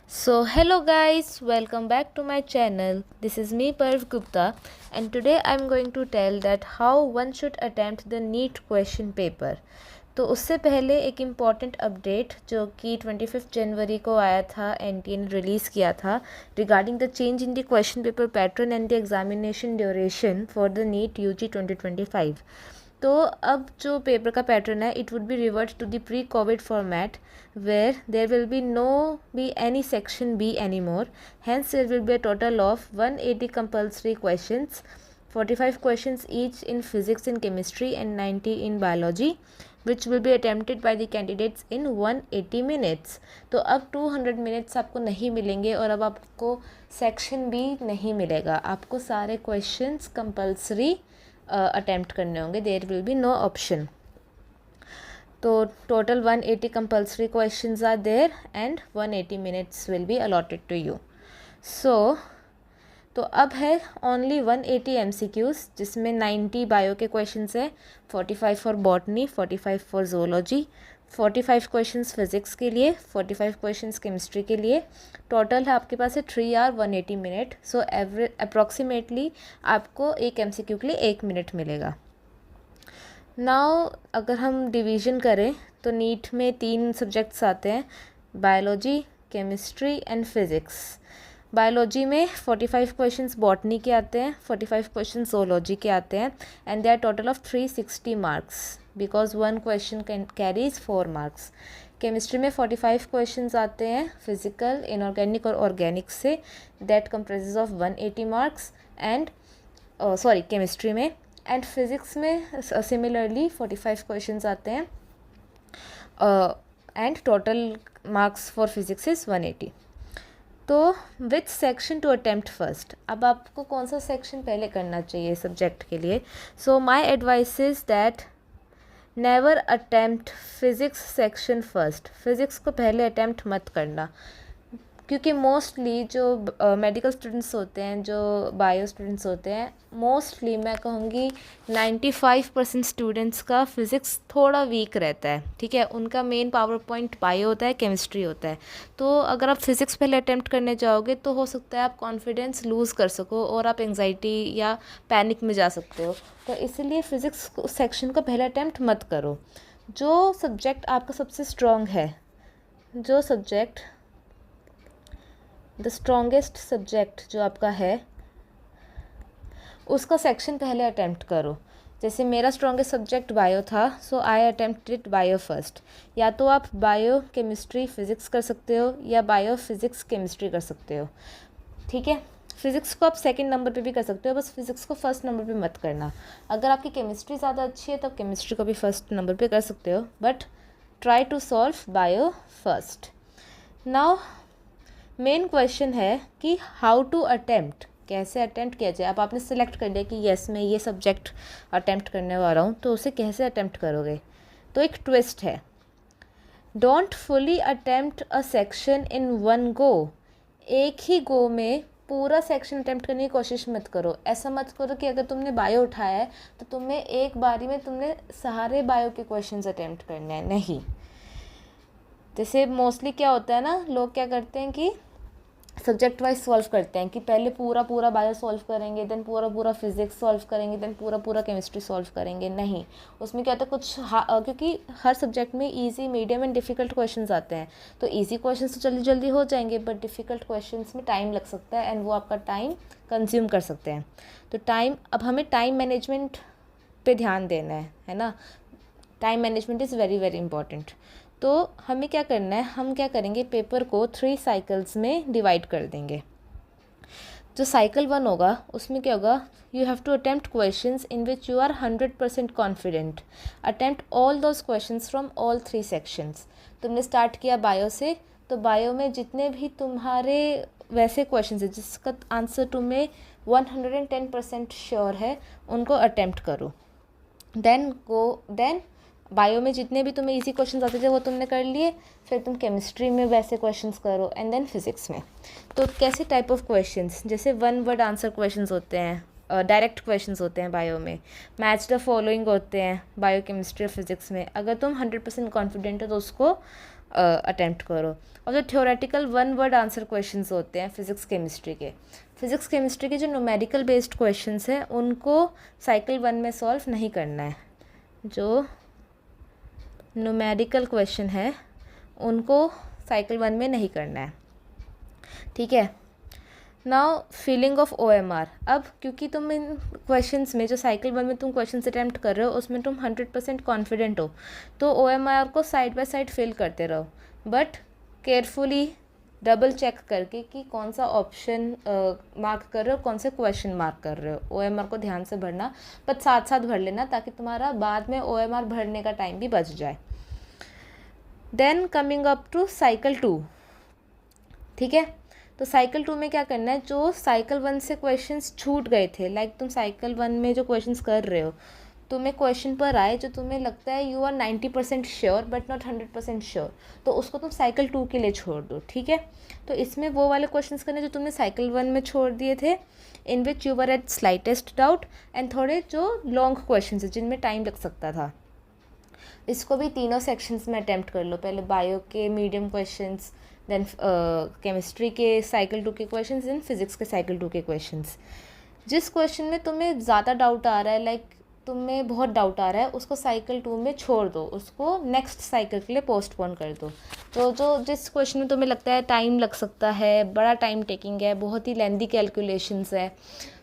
So, hello guys, welcome back to my channel. This is me Parv Gupta, and today I'm going to tell that how one should attempt the NEET question paper. तो उससे पहले एक important update जो कि 25 जनवरी को आया था, NTA ने रिलीज़ किया था regarding the change in the question paper pattern and the examination duration for the NEET UG 2025। तो अब जो पेपर का पैटर्न है it would be revert to the pre covid format where there will be any section B anymore. Hence there will be a total of 180 compulsory questions, 45 questions each in physics and chemistry and 90 in biology, which will be attempted by the candidates in 180 minutes. तो अब 200 minutes आपको नहीं मिलेंगे और अब आपको section B नहीं मिलेगा, आपको सारे क्वेश्चंस कंपल्सरी अटेम्प्ट करने होंगे. There will be no option. तो total 180 compulsory questions are there and 180 minutes will be allotted to you. तो अब है ओनली 180 MCQs जिसमें 90 बायो के क्वेश्चंस है, 45 for botany, 45 for zoology, 45 questions physics के लिए, 45 क्वेश्चंस केमिस्ट्री के लिए. टोटल है आपके पास है 3 आवर 180 मिनट. सो अप्रॉक्सीमेटली आपको एक MCQ के लिए 1 मिनट मिलेगा. नाउ अगर हम डिवीज़न करें तो नीट में 3 सब्जेक्ट्स आते हैं, biology, chemistry and physics. Biology में 45 क्वेश्चंस बॉटनी के आते हैं, 45 क्वेश्चंस zoology के आते हैं and they are total of 360 marks because 1 question carries 4 marks. Chemistry में 45 क्वेश्चंस आते हैं फिजिकल, इनऑर्गेनिक और ऑर्गेनिक से, that comprises of 180 marks and chemistry में. एंड फिज़िक्स में सिमिलरली 45 क्वेश्चंस आते हैं and total marks for physics is 180. तो which section to attempt first, अब आपको कौन सा सेक्शन पहले करना चाहिए सब्जेक्ट के लिए. So my advice is that never attempt physics section first. Physics को पहले अटेम्प्ट मत करना क्योंकि मोस्टली जो मेडिकल स्टूडेंट्स होते हैं, जो बायो स्टूडेंट्स होते हैं, मोस्टली मैं कहूँगी 95% स्टूडेंट्स का फ़िज़िक्स थोड़ा वीक रहता है. ठीक है, उनका मेन पावर पॉइंट बायो होता है, केमिस्ट्री होता है. तो अगर आप फिज़िक्स पहले अटेम्प्ट करने जाओगे तो हो सकता है आप कॉन्फिडेंस लूज़ कर सको और आप एंग्जाइटी या पैनिक में जा सकते हो. तो इसलिए फ़िज़िक्स सेक्शन को पहले अटेम्प्ट मत करो. जो सब्जेक्ट आपका सबसे स्ट्रॉन्ग है, जो सब्जेक्ट द स्ट्रॉन्गेस्ट सब्जेक्ट जो आपका है उसका सेक्शन पहले अटेम्प्ट करो. जैसे मेरा स्ट्रॉन्गेस्ट सब्जेक्ट बायो था, सो आई अटेम्प्टेड बायो फर्स्ट. या तो आप बायो केमिस्ट्री फिज़िक्स कर सकते हो या बायो फिज़िक्स केमिस्ट्री कर सकते हो. ठीक है, फिज़िक्स को आप सेकंड नंबर पे भी कर सकते हो, बस फिज़िक्स को फर्स्ट नंबर पे मत करना. अगर आपकी केमिस्ट्री ज़्यादा अच्छी है तो आप केमिस्ट्री को भी फर्स्ट नंबर पे कर सकते हो, but try to solve bio first. Now main question है कि हाउ टू अटेम्प्ट, कैसे अटेम्प्ट किया जाए. अब आपने सेलेक्ट कर लिया कि येस मैं ये सब्जेक्ट अटेम्प्ट करने वाला हूँ, तो उसे कैसे अटेम्प्ट करोगे. तो एक ट्विस्ट है, don't fully attempt a section in one go. एक ही गो में पूरा सेक्शन अटेम्प्ट करने की कोशिश मत करो. ऐसा मत करो कि अगर तुमने बायो उठाया है तो तुम्हें एक बारी में तुमने सारे बायो के क्वेश्चंस अटेम्प्ट करने हैं. नहीं, जैसे मोस्टली क्या होता है ना, लोग क्या करते हैं कि सब्जेक्ट वाइज सॉल्व करते हैं कि पहले पूरा बायो सॉल्व करेंगे, देन पूरा फिजिक्स सॉल्व करेंगे, देन पूरा केमिस्ट्री सॉल्व करेंगे. नहीं, उसमें क्या होता है कुछ क्योंकि हर सब्जेक्ट में easy, medium and difficult questions आते हैं. तो इजी क्वेश्चंस तो जल्दी हो जाएंगे, बट डिफ़िकल्ट क्वेश्चंस में टाइम लग सकता है एंड वो आपका टाइम कंज्यूम कर सकते हैं. तो अब हमें टाइम मैनेजमेंट पे ध्यान देना है ना. Time management is very very important. तो हमें क्या करना है, हम क्या करेंगे, पेपर को 3 साइकिल्स में डिवाइड कर देंगे. जो साइकिल 1 होगा उसमें क्या होगा, you have to attempt questions in which you are 100% confident. Attempt all those questions from all 3 sections. तुमने स्टार्ट किया बायो से, तो बायो में जितने भी तुम्हारे वैसे क्वेश्चंस है जिसका आंसर तुम्हें 110% श्योर है, उनको अटेम्प्ट करो. देन बायो में जितने भी तुम्हें इजी क्वेश्चंस आते थे वो तुमने कर लिए, फिर तुम केमिस्ट्री में वैसे क्वेश्चंस करो एंड देन फिजिक्स में. तो कैसे टाइप ऑफ क्वेश्चंस, जैसे 1 वर्ड आंसर क्वेश्चंस होते हैं, डायरेक्ट क्वेश्चंस होते हैं बायो में, मैच द फॉलोइंग होते हैं बायो केमिस्ट्री और फिजिक्स में. अगर तुम 100% कॉन्फिडेंट हो तो उसको अटेम्प्ट करो। और जो theoretical one word answer questions होते हैं फिज़िक्स केमिस्ट्री के जो न्यूमेरिकल बेस्ड क्वेश्चंस हैं उनको साइकिल 1 में सॉल्व नहीं करना है। जो न्यूमेरिकल क्वेश्चन है उनको साइकिल 1 में नहीं करना है, ठीक है। Now feeling of OMR। अब क्योंकि तुम इन क्वेश्चंस में जो साइकिल 1 में तुम क्वेश्चन अटैम्प्ट कर रहे हो उसमें तुम 100% कॉन्फिडेंट हो, तो OMR को साइड बाय साइड फिल करते रहो, बट केयरफुली डबल चेक करके कि कौन सा ऑप्शन मार्क कर रहे हो, कौन से क्वेश्चन मार्क कर रहे हो। OMR को ध्यान से भरना, बट साथ साथ भर लेना ताकि तुम्हारा बाद में OMR भरने का टाइम भी बच जाए। Then coming up to cycle 2, ठीक है। तो साइकिल 2 में क्या करना है, जो साइकिल 1 से क्वेश्चंस छूट गए थे, लाइक तुम साइकिल 1 में जो क्वेश्चंस कर रहे हो, तुम्हें क्वेश्चन पर आए जो तुम्हें लगता है you are 90% sure but not 100% sure, तो उसको तुम साइकिल 2 के लिए छोड़ दो, ठीक है। तो इसमें वो वाले क्वेश्चंस करने जो तुमने साइकिल 1 में छोड़ दिए थे, in which you were at slightest doubt, and थोड़े जो लॉन्ग क्वेश्चन है जिनमें टाइम लग सकता था। इसको भी तीनों सेक्शंस में अटैम्प्ट कर लो। पहले बायो के मीडियम क्वेश्चंस, देन केमिस्ट्री के साइकिल 2 के क्वेश्चंस, देन फिजिक्स के साइकिल 2 के क्वेश्चंस। जिस क्वेश्चन में तुम्हें ज़्यादा डाउट आ रहा है, लाइक तुम्हें बहुत डाउट आ रहा है, उसको साइकिल 2 में छोड़ दो, उसको नेक्स्ट साइकिल के लिए पोस्टपोन कर दो। तो जो जिस क्वेश्चन में तुम्हें लगता है टाइम लग सकता है, बड़ा टाइम टेकिंग है, बहुत ही लेंदी कैलकुलेशंस है,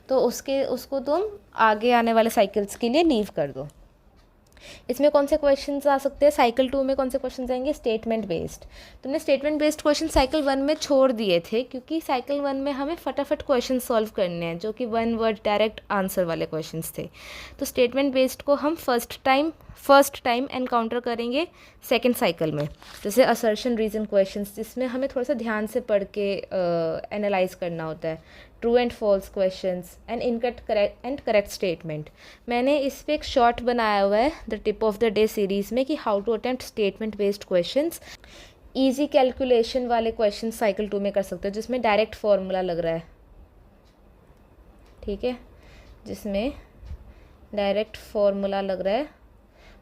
तो उसको तुम आगे आने वाले साइकिल्स के लिए लीव कर दो। इसमें कौन से क्वेश्चंस आ सकते हैं साइकिल 2 में, कौन से क्वेश्चंस आएंगे, स्टेटमेंट बेस्ड। तुमने स्टेटमेंट बेस्ड क्वेश्चन साइकिल 1 में छोड़ दिए थे क्योंकि साइकिल 1 में हमें फटाफट क्वेश्चन सॉल्व करने हैं जो कि 1 वर्ड डायरेक्ट आंसर वाले क्वेश्चंस थे। तो स्टेटमेंट बेस्ड को हम फर्स्ट टाइम एनकाउंटर करेंगे सेकेंड साइकिल में, जैसे असर्शन रीजन क्वेश्चंस, जिसमें हमें थोड़ा सा ध्यान से पढ़ के एनालाइज करना होता है, true and false questions and correct statement. मैंने इस पर एक शॉर्ट बनाया हुआ है the tip of the day series में कि how to attempt statement based questions. Easy calculation वाले क्वेश्चन साइकिल 2 में कर सकते हो जिसमें डायरेक्ट फॉर्मूला लग रहा है, ठीक है, जिसमें डायरेक्ट फॉर्मूला लग रहा है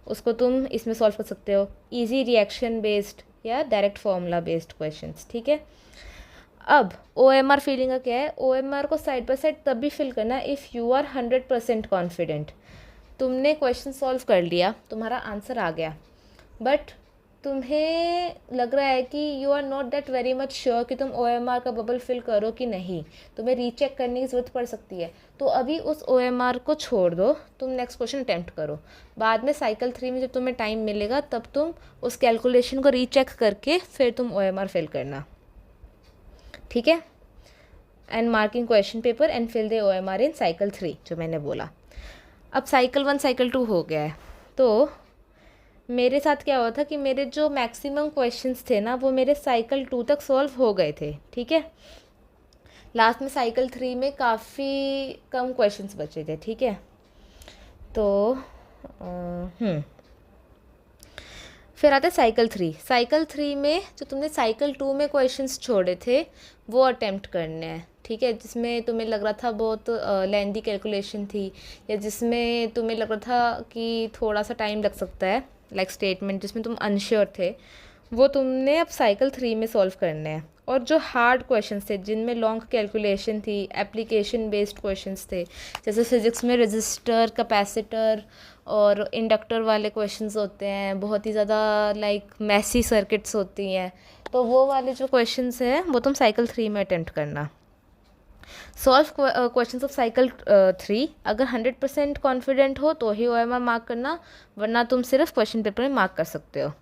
उसको तुम इसमें सॉल्व कर सकते हो। इजी रिएक्शन बेस्ड या डायरेक्ट फॉर्मूला बेस्ड क्वेश्चंस, ठीक है। अब OMR फीलिंग का क्या है, OMR को साइड बाय साइड तब भी फिल करना इफ़ यू आर 100% कॉन्फिडेंट। तुमने क्वेश्चन सॉल्व कर लिया, तुम्हारा आंसर आ गया, बट तुम्हें लग रहा है कि you are not that very much sure कि तुम OMR का बबल फिल करो कि नहीं, तुम्हें रीचेक करने की ज़रूरत पड़ सकती है। तो अभी उस OMR को छोड़ दो, तुम नेक्स्ट क्वेश्चन अटैम्प्ट करो। बाद में साइकिल 3 में जब तुम्हें टाइम मिलेगा तब तुम उस कैलकुलेशन को रीचेक करके फिर तुम OMR फिल करना, ठीक है। And marking question paper and fill the OMR in cycle 3 जो मैंने बोला। अब साइकिल 1 साइकिल 2 हो गया है, तो मेरे साथ क्या हुआ था कि मेरे जो मैक्सिमम क्वेश्चंस थे ना वो मेरे साइकिल 2 तक सॉल्व हो गए थे, ठीक है। लास्ट में साइकिल 3 में काफ़ी कम क्वेश्चंस बचे थे, ठीक है। तो फिर आता है साइकिल 3। साइकिल 3 में जो तुमने साइकिल 2 में क्वेश्चंस छोड़े थे वो अटेम्प्ट करने हैं, ठीक है, जिसमें तुम्हें लग रहा था बहुत लेंदी कैलकुलेशन थी या जिसमें तुम्हें लग रहा था कि थोड़ा सा टाइम लग सकता है, लाइक स्टेटमेंट जिसमें तुम अनश्योर थे, वो तुमने अब साइकिल 3 में सॉल्व करने हैं। और जो हार्ड क्वेश्चंस थे जिनमें लॉन्ग कैलकुलेशन थी, एप्लीकेशन बेस्ड क्वेश्चंस थे, जैसे फिजिक्स में रजिस्टर, कैपेसिटर और इंडक्टर वाले क्वेश्चंस होते हैं, बहुत ही ज़्यादा लाइक मैसी सर्किट्स होती हैं, तो वो वाले जो क्वेश्चंस हैं वो तुम साइकिल 3 में अटेम्प्ट करना। सॉल्व क्वेश्चंस ऑफ साइकिल 3, अगर 100% कॉन्फिडेंट हो तो ही OMR मार्क करना, वरना तुम सिर्फ क्वेश्चन पेपर में मार्क कर सकते हो।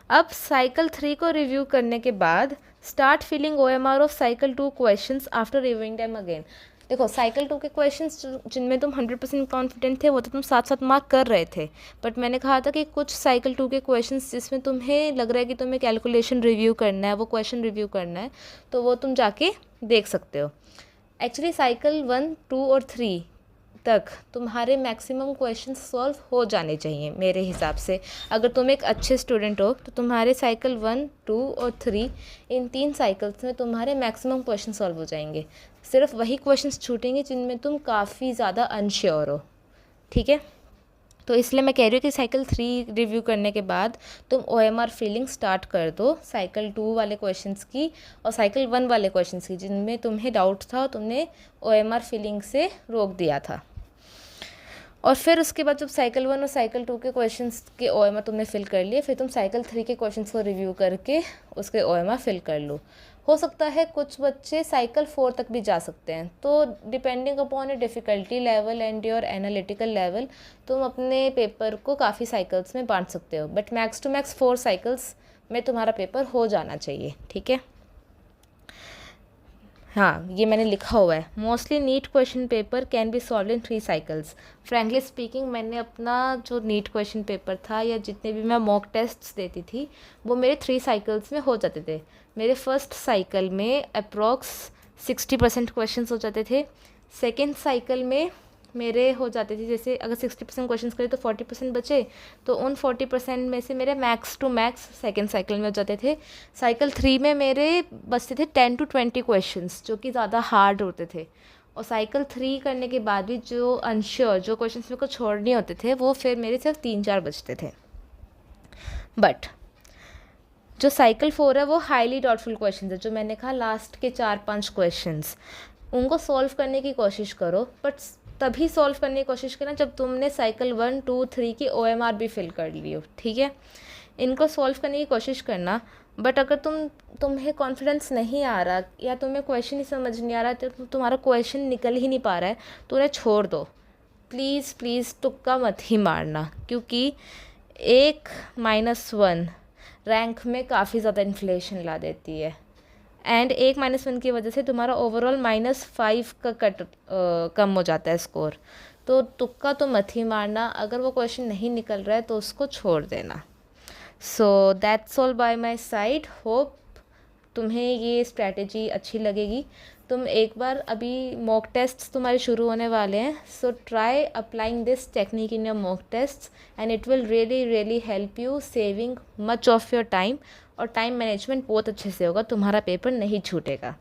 अब साइकिल 3 को रिव्यू करने के बाद start filling OMR of cycle 2 questions after reviewing them again. देखो साइकिल 2 के क्वेश्चंस जिनमें तुम 100% कॉन्फिडेंट थे वो तो तुम साथ साथ मार्क कर रहे थे, बट मैंने कहा था कि कुछ साइकिल 2 के क्वेश्चंस जिसमें तुम्हें लग रहा है कि तुम्हें कैलकुलेशन रिव्यू करना है, वो क्वेश्चन रिव्यू करना है, तो वो तुम जाके देख सकते हो। एक्चुअली साइकिल 1, 2 और 3 तक तुम्हारे मैक्सिमम क्वेश्चन सॉल्व हो जाने चाहिए मेरे हिसाब से। अगर तुम एक अच्छे स्टूडेंट हो तो तुम्हारे साइकिल 1, 2 और 3 इन 3 साइकिल्स में तुम्हारे मैक्सिमम क्वेश्चन सॉल्व हो जाएंगे। सिर्फ वही क्वेश्चंस छूटेंगे जिनमें तुम काफ़ी ज़्यादा अनश्योर हो, ठीक है। तो इसलिए मैं कह रही हूँ कि साइकिल 3 रिव्यू करने के बाद तुम OMR फिलिंग स्टार्ट कर दो साइकिल 2 वाले क्वेश्चंस की और साइकिल 1 वाले क्वेश्चंस की, जिनमें तुम्हें डाउट था तुमने OMR फिलिंग से रोक दिया था। और फिर उसके बाद जब साइकिल 1 और साइकिल 2 के क्वेश्चंस के OMR तुमने फिल कर लिए, फिर तुम साइकिल 3 के क्वेश्चंस को रिव्यू करके उसके OMR फिल कर लो। हो सकता है कुछ बच्चे साइकिल 4 तक भी जा सकते हैं, तो depending upon your difficulty level and your analytical level तुम अपने पेपर को काफ़ी साइकिल्स में बांट सकते हो, but max to max 4 cycles में तुम्हारा पेपर हो जाना चाहिए, ठीक है। हाँ, ये मैंने लिखा हुआ है, mostly NEET question paper can be solve in 3 cycles. Frankly speaking, मैंने अपना जो नीट क्वेश्चन पेपर था या जितने भी मैं मॉक टेस्ट्स देती थी वो मेरे 3 साइकिल्स में हो जाते थे। मेरे फर्स्ट साइकिल में अप्रॉक्स 60% क्वेश्चन हो जाते थे। सेकेंड साइकिल में मेरे हो जाते थे, जैसे अगर 60% क्वेश्चन करें तो 40% बचे, तो उन 40% में से मेरे max to max second cycle में हो जाते थे। साइकिल 3 में मेरे बचते थे 10 to 20 क्वेश्चंस, जो कि ज़्यादा हार्ड होते थे। और साइकिल 3 करने के बाद भी जो अनश्योर जो क्वेश्चंस मेरे को छोड़ने होते थे वो फिर मेरे सिर्फ 3-4 बचते थे। बट जो साइकिल 4 है वो हाईली डाउटफुल क्वेश्चंस है, जो मैंने कहा लास्ट के 4-5 क्वेश्चंस, उनको सॉल्व करने की कोशिश करो, बट तभी सॉल्व करने की कोशिश करना जब तुमने साइकिल 1, 2, 3 की OMR भी फिल कर ली हो, ठीक है। इनको सॉल्व करने की कोशिश करना, बट अगर तुम्हें कॉन्फिडेंस नहीं आ रहा या तुम्हें क्वेश्चन ही समझ नहीं आ रहा, तो तुम्हारा क्वेश्चन निकल ही नहीं पा रहा है, तो उन्हें छोड़ दो। प्लीज़ प्लीज़ तुक्का मत ही मारना, क्योंकि 1-1 रैंक में काफ़ी ज़्यादा इन्फ्लेशन ला देती है, एंड 1-1 की वजह से तुम्हारा ओवरऑल -5 का कम हो जाता है स्कोर। तो तुक्का तो मत ही मारना, अगर वो क्वेश्चन नहीं निकल रहा है तो उसको छोड़ देना। So that's all by my side. Hope तुम्हें ये स्ट्रैटेजी अच्छी लगेगी। तुम एक बार, अभी मॉक टेस्ट्स तुम्हारे शुरू होने वाले हैं, so try applying this technique in your mock tests and it will really help you saving much of your time, और टाइम मैनेजमेंट बहुत अच्छे से होगा, तुम्हारा पेपर नहीं छूटेगा।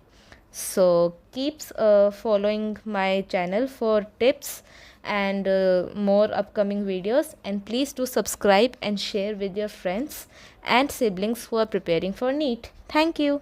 So keeps following my channel for tips and more upcoming videos, and please do subscribe and share with your friends and siblings who are preparing for NEET. Thank you.